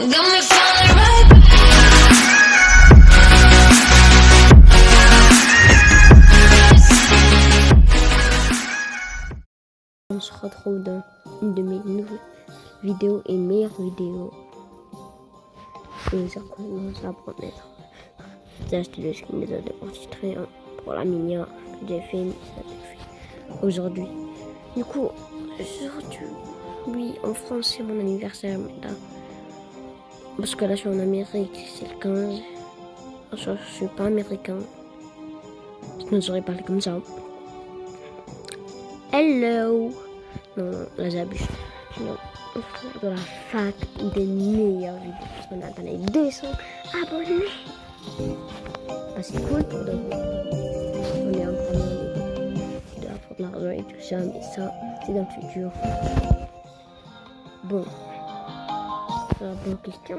On se retrouve dans une de mes nouvelles vidéos et meilleures vidéos. Et ça commence à promettre. J'ai acheté le skin des autres enregistrés pour la minière que j'ai fait aujourd'hui. Du coup, aujourd'hui en France c'est mon anniversaire. Là, parce que là je suis en Amérique, c'est le 15. Je suis pas américain. Sinon j'aurais parlé comme ça. Hello! Non, là j'abuse. Non, dans la fac des meilleures vidéos. Parce qu'on a atteint les 200 abonnés. Ah, c'est cool pour de vous. On est en train de faire de l'argent et tout ça, mais ça, c'est dans le futur. Bon. La bonne question.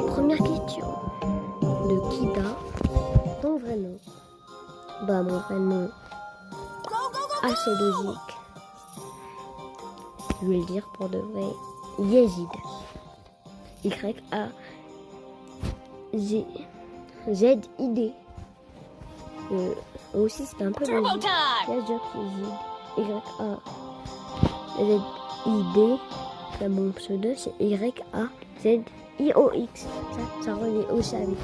Première question. De Kida. Ton vrai nom? Bah, mon vrai nom. Assez logique. Je vais le dire pour de vrai. Yezid. Y-A-Z-I-D. Aussi, c'est un peu logique. Yazid. Y-A-Z-I-D. Là, mon pseudo, c'est Y-A-Z-I-O-X. Ça relie aussi avec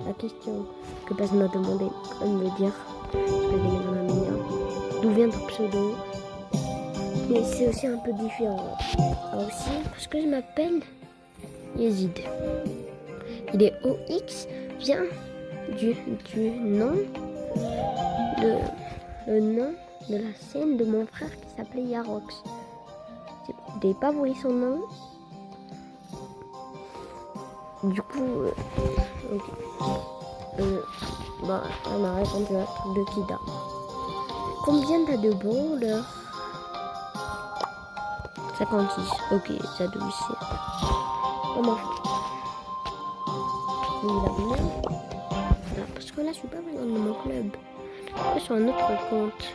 la question que personne m'a demandé de me dire. Je vais les mettre dans la minière. D'où vient ton pseudo? Mais c'est aussi un peu différent. Aussi, parce que je m'appelle Yezid. Il est OX vient du nom le nom de la scène de mon frère qui s'appelait Yarox. Vous n'avez pas voulu son nom. Du coup, bah, on a répondu à la truc de Kida. Combien t'as de brawlers? 56. Ok, ça doit aussi. On m'en fout. Parce que là, je suis pas vraiment dans mon club. Je suis sur un autre compte.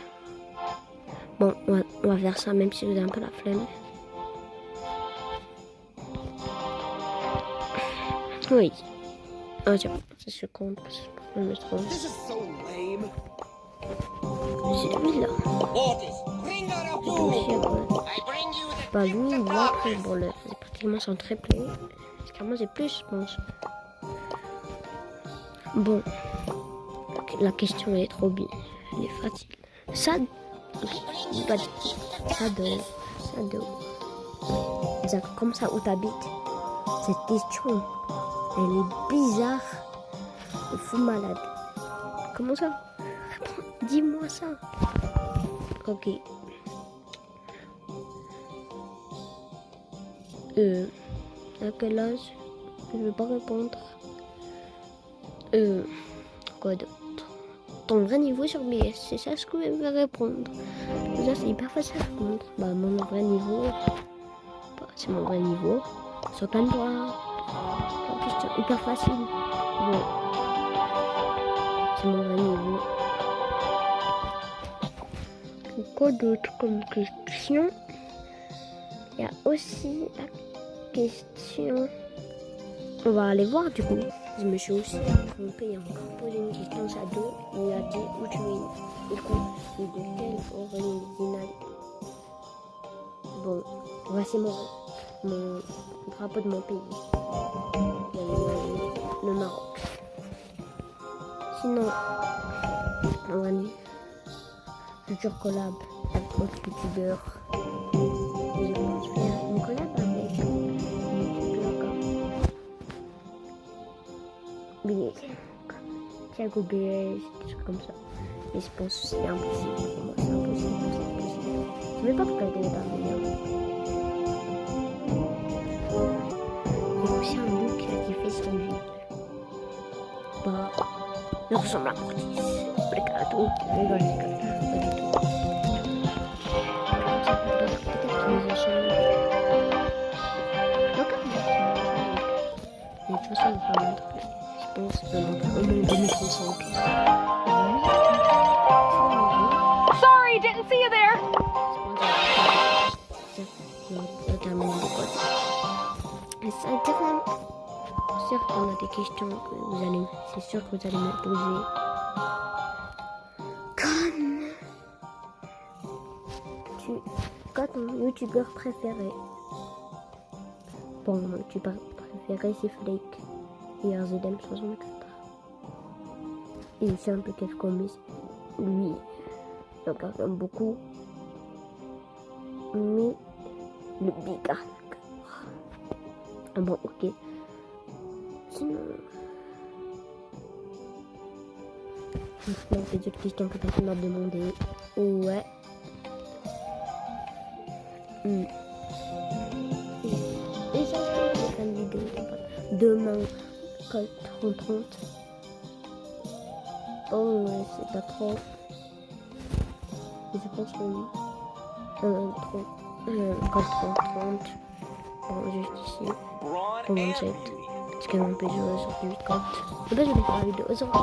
Bon, on va faire ça même si vous avez un peu la flemme. Oui. Ah tiens, c'est ce compte. Je me trompe. C'est lui-là. Bah lui, il voit après bon, c'est pratiquement son triplé. Car moi j'ai plus, je pense. Bon. La question elle est trop bien. Elle est facile. Sado. Comme ça où t'habites. Cette question, elle est bizarre. Elle fout malade. Comment ça? Dis-moi ça. Ok. À quel âge? Je ne vais pas répondre. Quoi d'autre? Ton vrai niveau sur BS, c'est ça ce que je vais répondre. Déjà c'est hyper facile à répondre. Bah mon vrai niveau, bah, c'est mon vrai niveau. Sautant-toi. La question hyper facile. Bon. C'est mon vrai niveau. Quoi d'autre comme question? Il y a aussi la question. On va aller voir du coup. Je me suis aussi trompée et encore posé une question à dos. Il a dit où tu es. Du coup, et de quelle original. Bon, voici mon drapeau de mon pays. Le Maroc. Sinon, on va dire futur collab avec d'autres youtubeurs. Je pense faire une collab avec un youtubeur comme Thiago BS, des trucs comme ça. Mais je pense que c'est impossible pour moi. C'est impossible. Je ne sais pas pourquoi il est dans la vidéo. Il y a aussi un bout qui fait son vie. Bah, il ressemble à Mortis. Obrigado. Rigole. Peut-être qu'il nous a changé. De toute façon, on va pas montrer. Je pense qu'on va montrer au moins 2035. didn't see you there. Et ça dirait, c'est sûr qu'on a des questions que vous allez, c'est sûr que vous allez me poser. Quoi ton youtubeur préféré? Bon, mon youtubeur préféré c'est Flake et RZM64. Et c'est un peu quelque comme lui, je regarde comme beaucoup. Mais le bigard. Ah bon, ok. Sinon, maintenant, c'est d'autres questions que tu m'as demandé. Ouais. Et ça, je vais faire une vidéo demain, 4h30. Oh, c'est pas trop. Je pense que oui. 4h30. Bon, juste ici. Pour mon chat. Parce que mon PC est sur 8 comptes. Et ben, je vais faire la vidéo sur que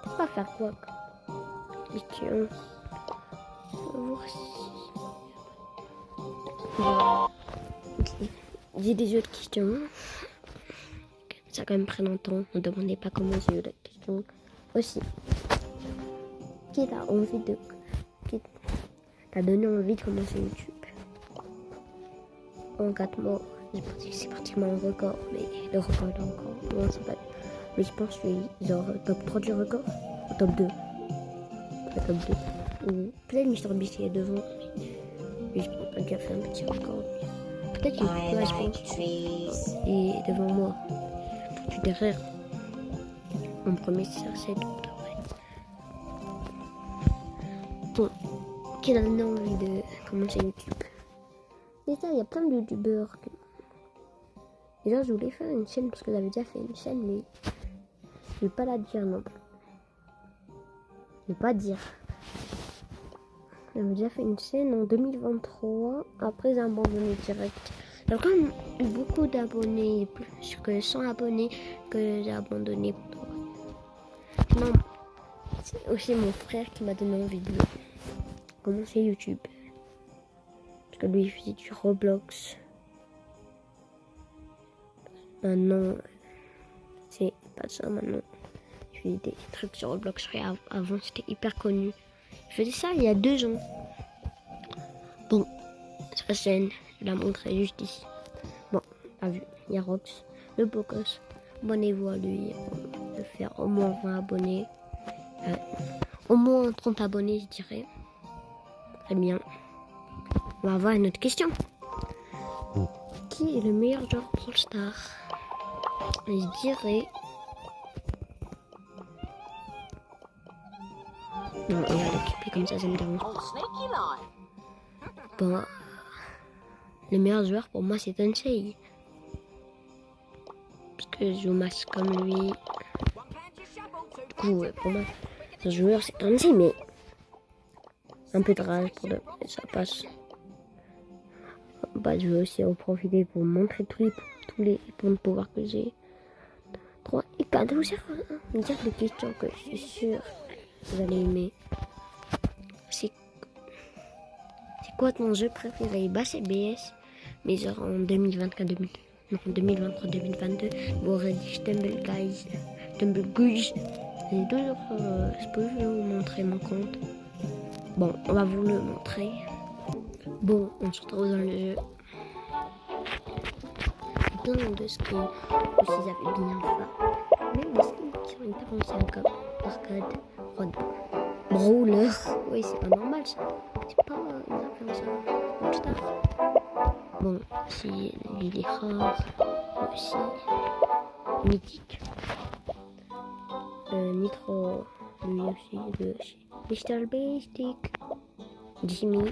t'as pas faire quoi? Question. Okay. J'ai des autres questions. Ça a quand même pris longtemps. Ne demandez pas comment j'ai eu la question. Aussi. Qui t'a envie de. Qui t'a donné envie de commencer YouTube? En 4 mois, c'est pratiquement un record. Mais le record est encore. Non, c'est pas. Mais je pense que je suis genre top 3 du record. Ou top 2. Top 2. Ou peut-être MrBeast est devant. Mais je pense pas qu'il a fait un petit record. Peut-être qu'il ouais, je pense. Et devant moi. Je suis derrière. Mon premier c'est donc après. Bon. Qui a donné envie de commencer YouTube? Déjà, il y a plein de youtubeurs. Déjà, je voulais faire une chaîne parce que j'avais déjà fait une chaîne, mais je vais pas la dire non plus. Je vais pas dire. J'avais déjà fait une chaîne en 2023. Après, j'ai abandonné direct. J'ai quand même eu beaucoup d'abonnés, plus que 100 abonnés que j'ai abandonné. Non, c'est aussi mon frère qui m'a donné envie de commencer YouTube. Parce que lui, il faisait du Roblox. Maintenant, c'est pas ça maintenant. Il faisait des trucs sur Roblox. Avant, c'était hyper connu. Je faisais ça il y a 2 ans. Bon, sa chaîne, je la montrerai juste ici. Bon, t'as vu, il y a Rox, le beau gosse. Abonnez-vous à lui. On va faire au moins 20 abonnés. Au moins 30 abonnés, je dirais. Très bien. On va avoir une autre question. Qui est le meilleur joueur Brawl Stars? Je dirais... Non, on va l'équiper comme ça me dérange. Bon, le meilleur joueur pour moi c'est Tensei. Parce que je joue masse comme lui. Du coup, pour moi, le joueur c'est Tensei, mais un peu de rage pour ça passe. Bah, je vais aussi en profiter pour montrer tous les points de pouvoir que j'ai. 3 et 4. Vous dire des questions que je suis sûre que vous allez aimer. C'est quoi ton jeu préféré? Bah, c'est BS. Mais genre en 2023-2022, vous aurez dit Stumble Guys. Et toujours, je peux vous montrer mon compte. Bon, on va vous le montrer. Bon, on se retrouve dans le jeu. Plein de skins aussi, j'avais bien fait. Même des skins qui sont hyper anciens comme Arcade, Rod, Brawler. Oui, c'est pas normal ça. C'est pas une influence comme ça. Bon, si il est rare, aussi mythique. Nitro, lui aussi, de Mr. Basic, Jimmy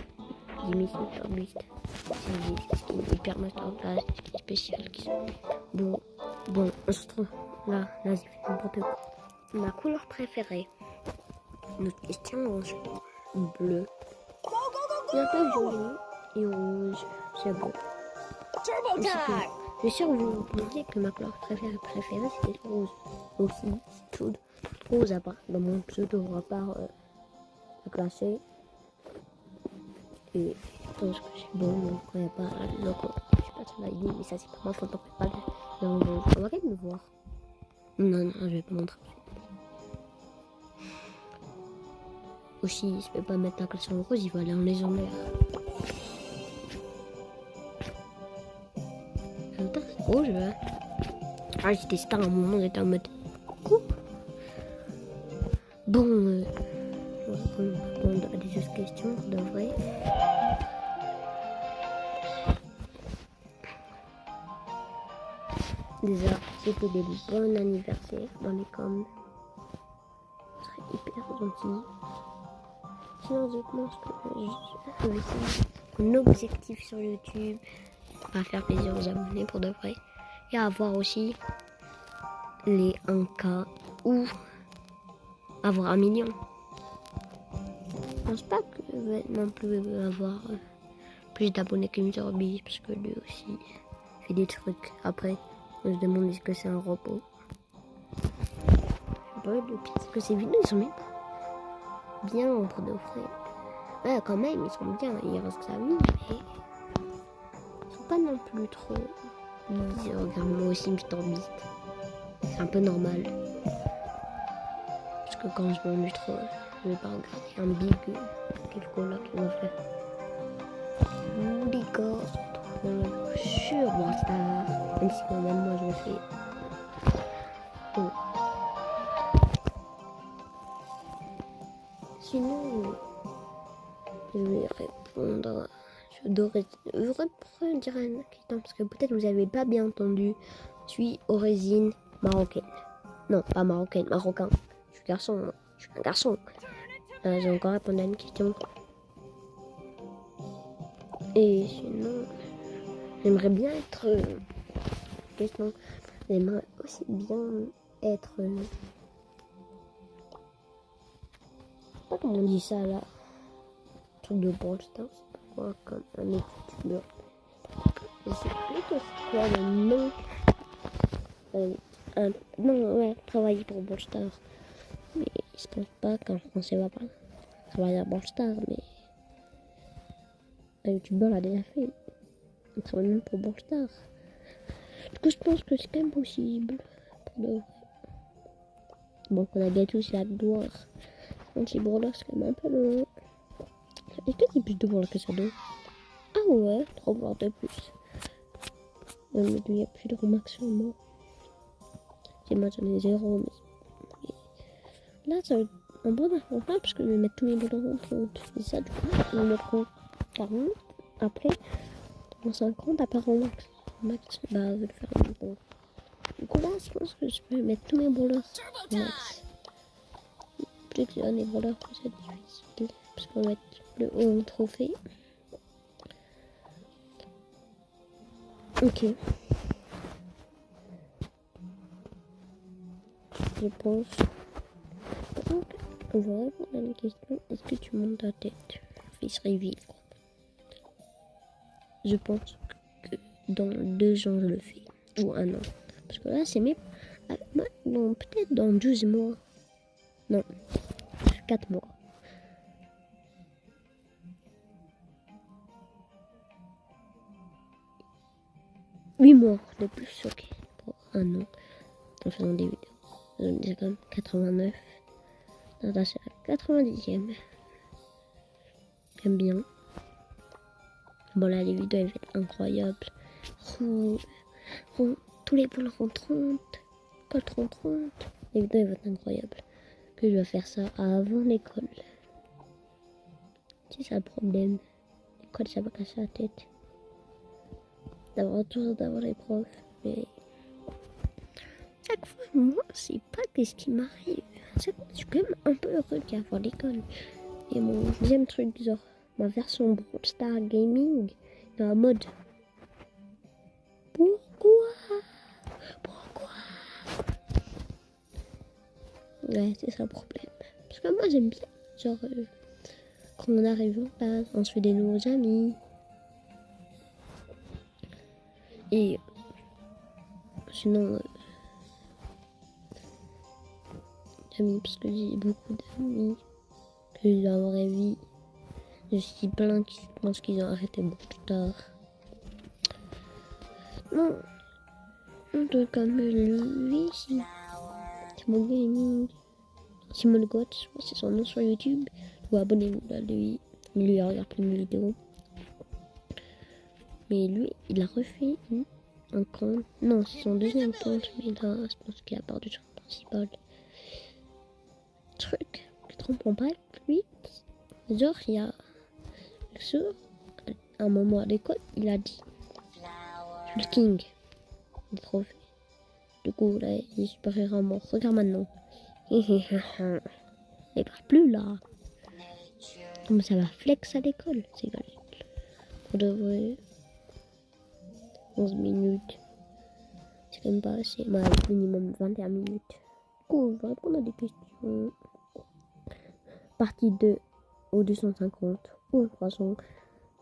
Super Beast. C'est des skins hyper masterclass, des skins spéciales qui sont... Bon, on se trouve là, j'ai fait n'importe quoi. Ma couleur préférée. Notre question, orange, bleu. Il y a un peu jaune et rouge, c'est bon. Je suis sûr que vous me disiez que ma couleur préférée c'était rouge. Aussi, c'est tout. trop dans mon pseudo, à part classé. Et je pense que c'est bon, donc il n'y a pas le logo. Je sais pas si on a dit, mais ça c'est pas ma faute, on peut pas le logo. On va quand même le voir. Non, je vais pas montrer. Aussi, je peux pas mettre un caleçon rose, il va aller en légendaire. Putain, c'est beau, je veux. Ah, j'étais star à un moment, j'étais en mode coupe. Bon, on va répondre à des autres questions, de vrai. Déjà, c'était des bons anniversaires dans les coms. C'est hyper gentil. Sinon, je pense que je vais essayer mon objectif sur YouTube à faire plaisir aux abonnés pour de vrai. Et avoir aussi les 1K ou avoir 1 million. Je pense pas que je vais non plus avoir plus d'abonnés que MrBeast parce que lui aussi fait des trucs. Après, on se demande est-ce que c'est un robot. Je sais pas, le pire c'est que ces vidéos ils sont même pas bien pour de vrai. Ouais, quand même, ils sont bien, ils risquent sa vie, mais ils sont pas non plus trop. Regarde moi aussi MrBeast. C'est un peu normal. Parce que quand je m'ennuie trop, je vais pas regarder un big quelque chose là qui va faire. Les gars, on se retrouve sur Brawl Stars. Même si quand même moi je le fais. Bon. Sinon, je vais répondre. Je devrais dire une question parce que peut-être vous avez pas bien entendu. Je suis origine marocaine. Non, pas marocaine, marocain. Je suis garçon, moi. Je suis un garçon. J'ai encore répondu à une question. Et sinon, j'aimerais bien être. Question. J'aimerais aussi bien être. Je sais pas comment on dit ça là. Truc de Brawl Stars, c'est pas quoi, comme un youtubeur. Je sais plus que c'est quoi le nom. Non, ouais, travailler pour Brawl Stars. Mais je pense pas qu'en français va pas travailler à Brawl Stars, mais un youtubeur l'a déjà fait. Il travaille même pour Brawl Stars. Du coup, je pense que c'est quand même possible. Pour de vrai. Bon, on a gagné tous la gloire. Anti-Brawler, c'est quand même un peu long. Est-ce que c'est plus de Brawler que ça deux? Ah ouais, 3 voire de plus. Mais il n'y a plus de remarques sur moi. C'est moi, j'en ai 0. Mais là, ça va être un bon affrontement parce que je vais mettre tous mes ballons en compte. Et ça, du coup, je vais mettre 40. Après, en 50, à part en max. Max, bah, je vais le faire en bon. Du coup, là, je pense que je peux mettre tous mes ballons en max. Plus que les ballons, plus c'est difficile. Parce qu'on va mettre le haut en trophée. Ok. Je pense. Donc, on va répondre à une question. Est-ce que tu montes ta tête? Face reveal. Je pense que dans 2 ans, je le fais. Ou 1 an. Parce que là, c'est même. Non, peut-être dans 12 mois. Non, 4 mois. 8 mois de plus, ok. Pour 1 an. En faisant des vidéos. J'en ai quand même 89. Là, c'est la 90e. J'aime bien. Bon, là, les vidéos, elles vont être incroyables. Tous les poules font 30. École 30. Les vidéos, elles vont être incroyables. Que je vais faire ça avant l'école. C'est ça le problème. L'école, ça va casser la tête. Toujours d'avoir les profs. Mais chaque fois, moi, c'est pas ce qui m'arrive. Je suis quand même un peu heureux d'avoir l'école. Et mon deuxième truc, genre, ma version Brawl Stars Gaming, dans la mode. Pourquoi Ouais, c'est ça le problème. Parce que moi, j'aime bien. Genre, quand on arrive en classe, on se fait des nouveaux amis. Et sinon, d'amis parce que j'ai beaucoup d'amis que dans la vraie vie. Je suis plein qui pensent qu'ils ont arrêté beaucoup tard. Non, en tout cas, mais lui, Simon Gaming, Simon God, je pense que c'est son nom sur YouTube. Ou abonnez-vous à lui, il lui regarde plein de vidéos. Mais lui, il a refait un compte. Non, c'est son deuxième compte, mais là, je pense qu'il a perdu son principal truc. Je ne comprends pas, lui. Genre, il y a à un moment à l'école, il a dit je suis le king des trophées. Du coup, là, il est super mort. Regarde maintenant. Il parle plus là. Comme ça va flex à l'école, c'est égal. Pour de vrai, 11 minutes. C'est quand même pas assez. Bah, minimum 21 minutes. Du coup, on va répondre à des questions. Partie 2 au 250 ou au 300.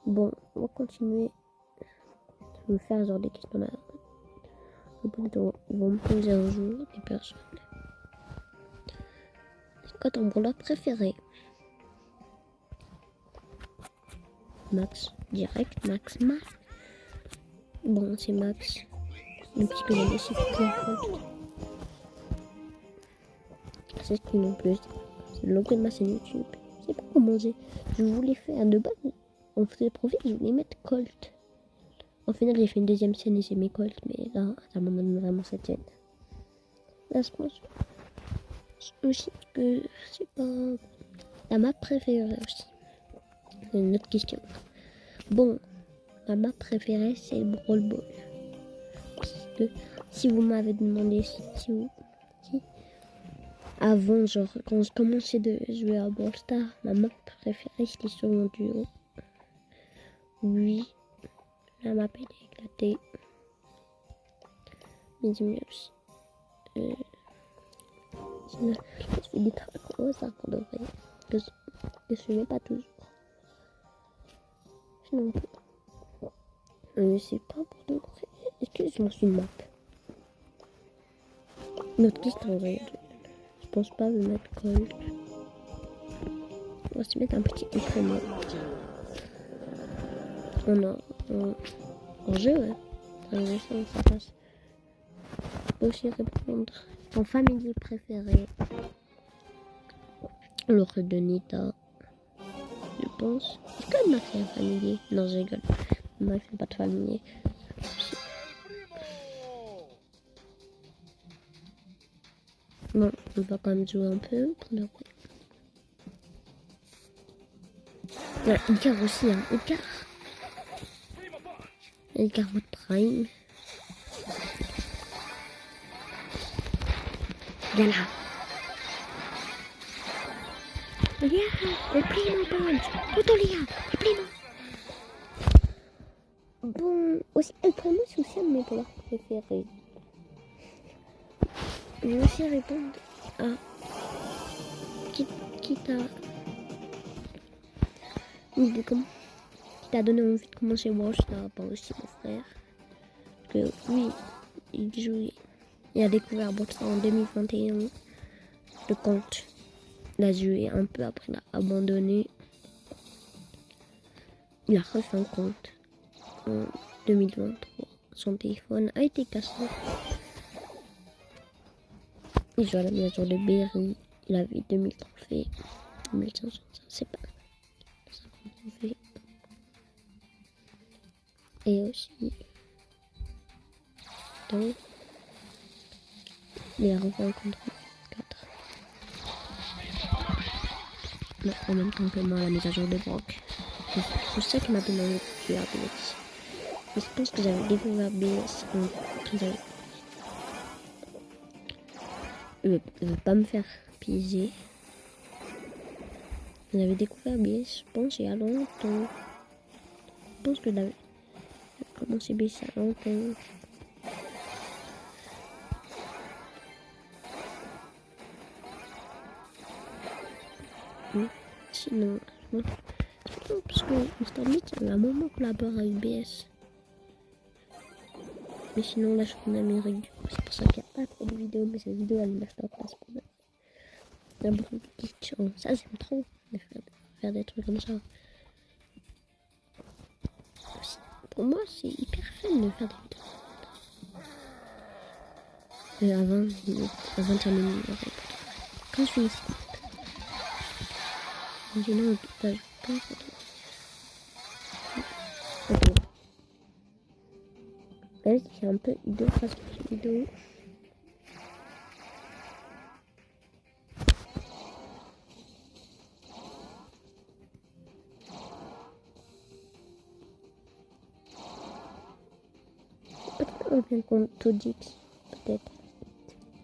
Bon, on va continuer. Je vais faire genre des questions là. Ils vont me poser un jour des personnes. C'est quoi ton brawler préféré? Max, direct, Max. Bon, c'est Max. Le petit que j'aime aussi. C'est ce qui non plus. C'est le logo de ma chaîne YouTube. Je sais pas comment j'ai. Je voulais faire de base. On faisait profil, je voulais mettre Colt. Au final, j'ai fait une deuxième scène et j'ai mis Colt, mais là, ça me donne vraiment cette scène. Là, je pense aussi que c'est pas la map préférée aussi. C'est une autre question. Bon, ma map préférée, c'est le Brawl Ball. Parce que si vous m'avez demandé si avant, genre, quand je commençais de jouer à Brawl Stars, ma map préférée, c'était sur mon duo. Oui, la map elle est éclatée. Mais j'aime bien aussi. Je fais des trucs au hasard pour de vrai. Que je fais pas toujours. Sinon, je sais pas pour de vrai. Est-ce que je m'en suis map? Notre question, regarde. Je pense pas me mettre Colt. On va se mettre un petit écran. En jeu, ouais. Ça passe. Je peux aussi répondre. Ton familier préféré? Le de Nita. Je pense. Est-ce que Max est un familier? Non, je rigole. Max n'est pas de familier. Bon, on va quand même jouer un peu pour le vrai. Ouais, Edgar aussi, hein. Edgar mode prime. Gala. Léa, le primo punch. Toto Léa, le primo. Bon, aussi, le primo, c'est aussi un de mes couleurs préférés. Je vais aussi répondre à qui t'a donné envie de commencer Brawl Stars, pas aussi mon frère. Parce que oui, il a découvert Brawl Stars en 2021. Le compte l'a joué un peu après, il a abandonné. Il a refait un compte en 2023. Son téléphone a été cassé. Il joue à la maison de Berry. Il avait 2000 trophées. 2500, ça c'est pas 50 trophées. Et aussi, donc, il a refait un compte 4. Non, en même temps que moi, la mise à jour de Brock. C'est ça qui m'a donné envie de jouer à BS. Je pense que j'avais découvert BS quand j'avais... Je veux pas me faire piéger. J'avais découvert BS, je pense, il y a longtemps. Je pense que j'avais commencé BS il y a longtemps. Sinon, parce que Instamit, il y a un moment collabore avec BS. Mais sinon, là, je suis en Amérique. C'est pour ça qu'il n'y a pas trop de vidéos, mais cette vidéo, elle me laisse la place pour Un bon glitch. Ça, j'aime trop de faire des trucs comme ça. Pour moi, c'est hyper fun de faire des vidéos. À 21 minutes. Quand je finis ce sinon, pas ok. Là, c'est un peu idiot parce que cette vidéo. Peut-être on vient contre Todix. Peut-être.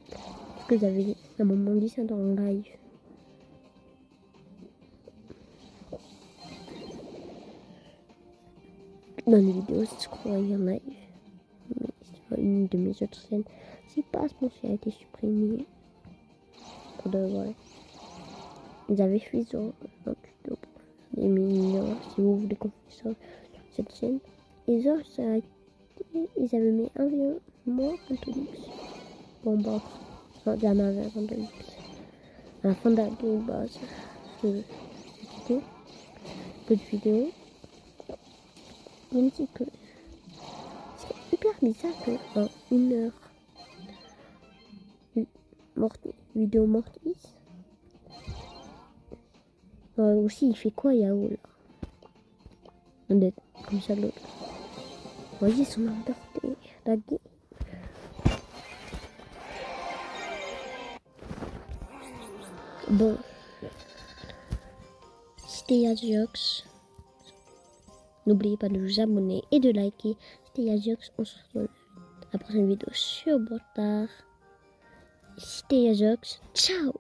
Parce que vous avez à un moment dit ça dans le live. Dans les vidéos, je crois il y en a. Mais sur une de mes autres scènes, c'est pas ce qui a été supprimé. Pour de vrai. Ils avaient fait sur un tuto pour faire des millions, si vous voulez qu'on fasse ça sur cette chaîne. Et genre, ça a été, ils avaient mis un vidéo, moi, Antolix. Bon, bah, non, j'en avais un Antolix. À la fin de la vidéo, bah, je quitté. Peu de vidéos. Je me dis que c'est hyper bizarre que en 1 heure, vidéo mortis. Aussi, il fait quoi, Yao, là? On est comme ça, l'autre. Voyez son emporté, la gueule. Bon, c'était Yaziox. N'oubliez pas de vous abonner et de liker. C'était Yaziox. On se retrouve à la prochaine vidéo sur Botard. C'était Yaziox. Ciao!